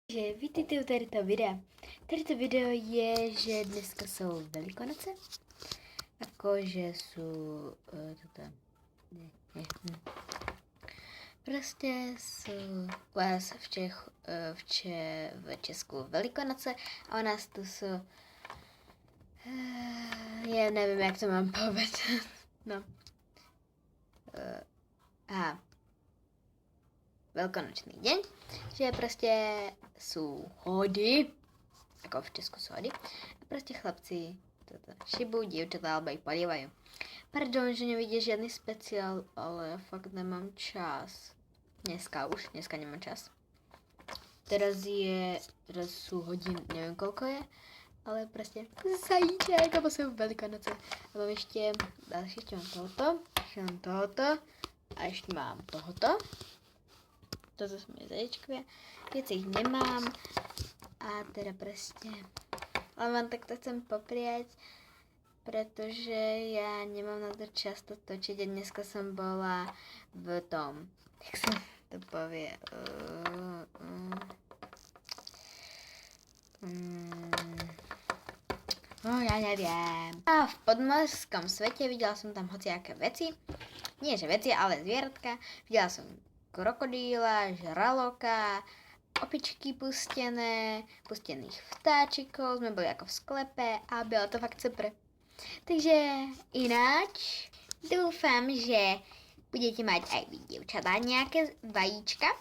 Takže vítejte u tohoto videa. Tohoto video je, že dneska jsou Velikonoce. Jakože jsou prostě jsou u vás v Česku Velikonoce a u nás tu jsou já nevím, jak to mám povedat. No. Velkonočný deň, že prostě sú hody, ako v Česku sú hody, a prostě chlapci toto šibujú, dievčatá alebo ich polievajú. Pardon, že nevidíš žiadny speciál, ale ja fakt nemám čas. Dneska nemám čas. Teraz sú hodiny, neviem koľko je, ale prostě zajíček, alebo sú Velikonoce. A mám ešte mám tohoto a ešte mám tohoto. Toto sú moje zajíčkovia. Viac ich nemám. A teda prostě. Ale vám takto chcem popriať, pretože ja nemám na to čas to točiť. A dneska som bola v tom, jak sa to povie, ja neviem. A v podmorskom svete videla som tam hociaké veci. Nie že veci, ale zvieratka. Videla som krokodíla, žraloka, opičky pustených vtáčikov, sme boli ako v sklepe a bylo to fakt super. Takže ináč dúfam, že budete mať aj vy, dievčatá, nejaké vajíčka,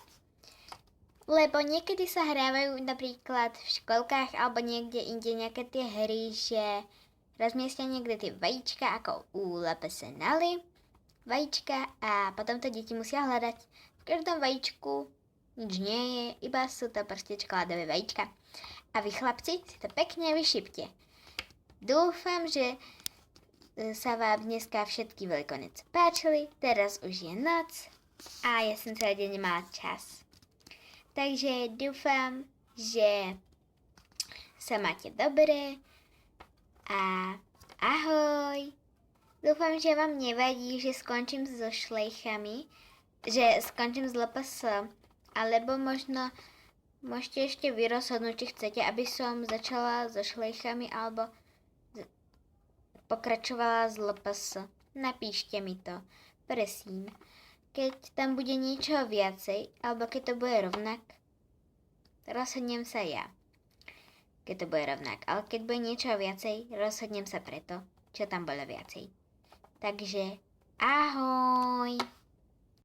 lebo niekedy sa hrávajú napríklad v školkách alebo niekde inde nejaké tie hry, že rozmiestia niekde tie vajíčka ako u Lepesenali vajíčka a potom to deti musia hľadať. V každom vajíčku nič nie je, iba sú to proste čokoládové vajíčka. A vy chlapci si to pekne vyšipte. Dúfam, že sa vám dneska všetky Velikonoce páčili. Teraz už je noc a ja som celý deň nemala čas. Takže dúfam, že sa máte dobre a ahoj. Dúfam, že vám nevadí, že skončím so šlejchami, že skončím s LPS, alebo možno môžete ešte vy rozhodnúť, či chcete, aby som začala so šlejchami, alebo pokračovala s LPS. Napíšte mi to, prosím. Keď tam bude niečo viacej, alebo keď to bude rovnak, rozhodnem sa ja. Keď to bude rovnak, ale keď bude niečo viacej, rozhodnem sa preto, čo tam bolo viacej. Takže ahoj!